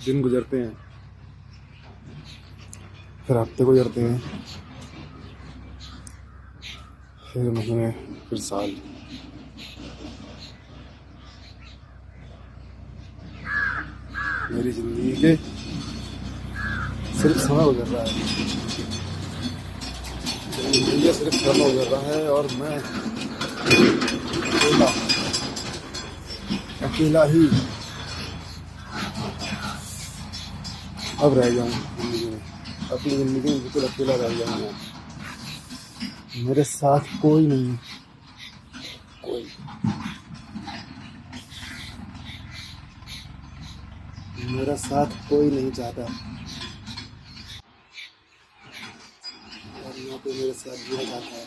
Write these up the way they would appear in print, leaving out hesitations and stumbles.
दिन गुजरते हैं, फिर हफ्ते गुजरते हैं, फिर महीने, फिर साल। मेरी जिंदगी के सिर्फ समय गुजर रहा है, जिंदगी का सिर्फ समय गुजर रहा है और मैं अकेला अकेला ही अब रह जाऊँ जिंदगी में। अपनी जिंदगी में बिल्कुल अकेला रह जाऊँगा। मेरे साथ कोई नहीं, कोई। मेरा साथ कोई नहीं चाहता और ना कोई मेरे साथ जीना चाहता है।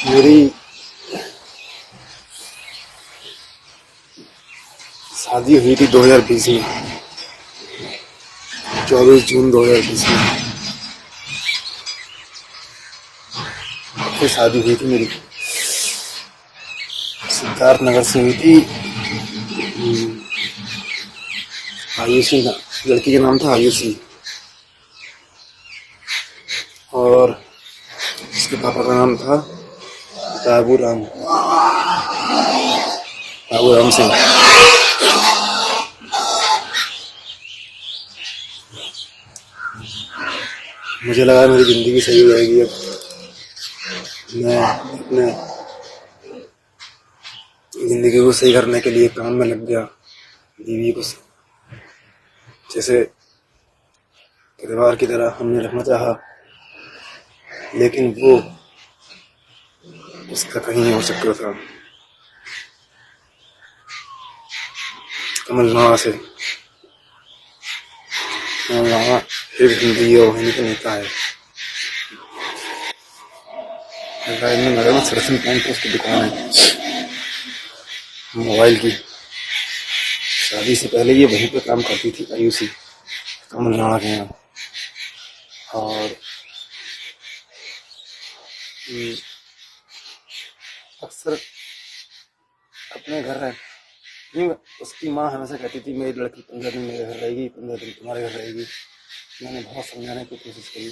मेरी शादी हुई थी 2020 में, 24 जून 2020 में। फिर शादी हुई थी मेरी सिद्धार्थ नगर से हुई थी। आयुषी, लड़की का नाम था आयुषी और उसके पापा का नाम था बाबूराम सिंह। मुझे लगा मेरी जिंदगी सही हो जाएगी। अब मैं अपने जिंदगी को सही करने के लिए काम में लग गया। बीवी को जैसे परिवार की तरह हमने रखना चाहा, लेकिन वो उसका कहीं नहीं हो सकता था। कमलनाथ से एक जिंदगी और वहीं तो मिलता है। मेरे में सरसन पॉइंट पर उसकी दुकान है मोबाइल की। शादी से पहले ये वहीं पे काम करती थी आयुषी, कमलनाथ के यहाँ। और अक्सर अपने घर रह उसकी माँ हमेशा कहती थी मेरी लड़की 15 दिन मेरे घर रहेगी, 15 दिन तुम्हारे घर रहेगी। मैंने बहुत समझाने की कोशिश करी,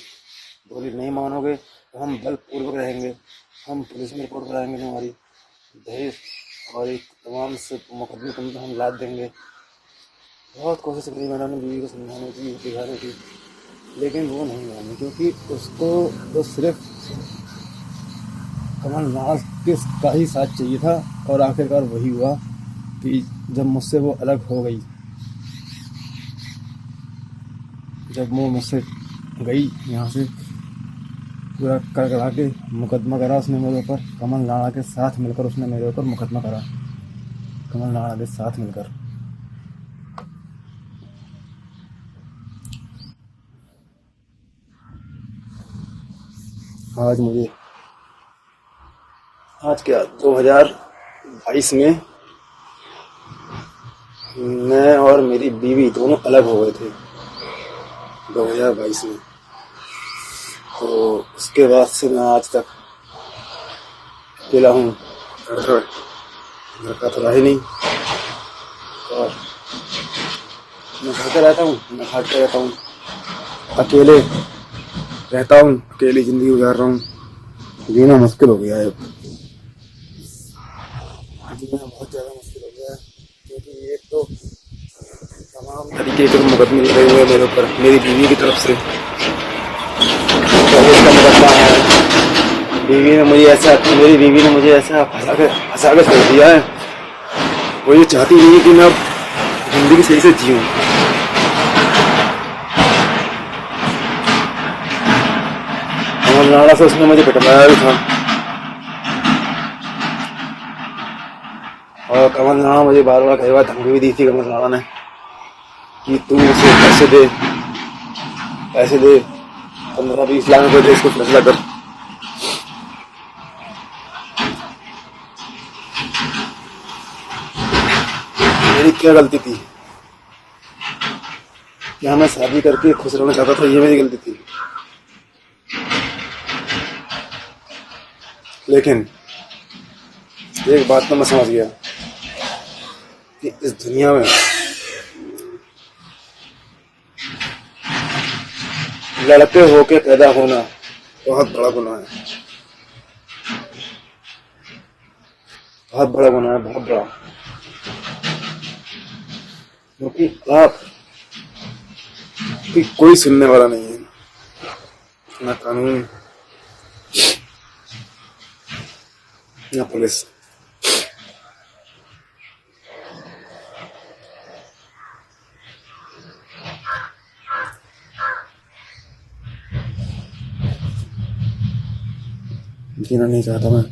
बोली नहीं मानोगे तो हम बलपूर्वक रहेंगे, हम पुलिस में रिपोर्ट कराएंगे तुम्हारी, दहेज और एक तमाम से मुकदमे तुम तो हम लाद देंगे। बहुत कोशिश करी मैंने अपनी बीवी को समझाने की, दिखाने की, लेकिन वो नहीं मानी, क्योंकि उसको तो सिर्फ कमलनाथ का ही साथ चाहिए था। और आखिरकार वही हुआ कि जब मुझसे वो अलग हो गई, जब वो मुझसे गई यहाँ से, पूरा कर करा के मुकदमा करा उसने मेरे ऊपर। कमल नाड़ा के साथ मिलकर उसने मेरे ऊपर मुकदमा करा, कमल नाड़ा के साथ मिलकर। आज क्या 2022 में मैं और मेरी बीवी दोनों अलग हो गए थे 2022 में। तो उसके बाद से मैं आज तक अकेला हूँ। घर का तो रहा ही नहीं, और मैं घर पे रहता हूँ, मैं घाट पे रहता हूँ, अकेले रहता हूँ, अकेली जिंदगी गुजार रहा हूँ। जीना मुश्किल हो गया है, जीना बहुत ज़्यादा मुश्किल हो गया है, क्योंकि एक तो तमाम तरीके के मुकदमे लगे हुए मेरे ऊपर मेरी बीवी की तरफ से। इसका मुकदमा है, मेरी बीवी ने मुझे ऐसा फंसा के छोड़ दिया है। वो ये चाहती नहीं है कि मैं जिंदगी सही से जीऊँ। कमलनाड़ा से उसने मुझे पिटवाया भी था, और कमलनाड़ा मुझे बार बार कई बार धमकी भी दी थी कमलनाड़ा ने कि तू उसे पैसे दे 15-20 लाख रुपए दे, इसको फैसला कर। मेरी क्या गलती थी? क्या मैं शादी करके खुश रहना चाहता था? ये मेरी गलती थी। लेकिन एक बात तो मैं समझ गया कि इस दुनिया में लड़के होके पैदा होना बहुत बड़ा गुनाह है, बहुत बड़ा गुनाह है, बहुत बड़ा। क्योंकि आप की कोई सुनने वाला नहीं है, ना कानून ना पुलिस। जीना नहीं चाहता मैं,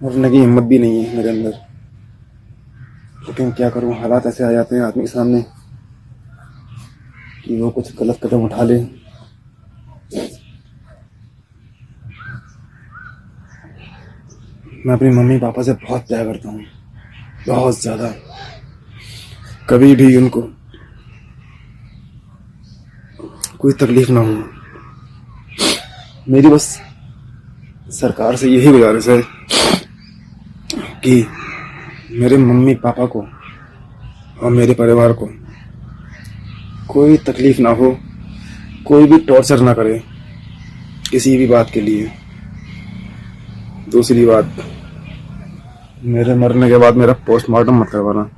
मरने की हिम्मत भी नहीं है मेरे अंदर, लेकिन क्या करूं, हालात ऐसे आ जाते हैं आदमी के सामने कि वो कुछ गलत कदम उठा ले। मैं अपनी मम्मी पापा से बहुत प्यार करता हूँ, बहुत ज्यादा। कभी भी उनको कोई तकलीफ ना हो। मेरी बस सरकार से यही गुजारिश है कि मेरे मम्मी पापा को और मेरे परिवार को कोई तकलीफ ना हो, कोई भी टॉर्चर ना करे किसी भी बात के लिए। दूसरी बात, मेरे मरने के बाद मेरा पोस्टमार्टम मत करवाना।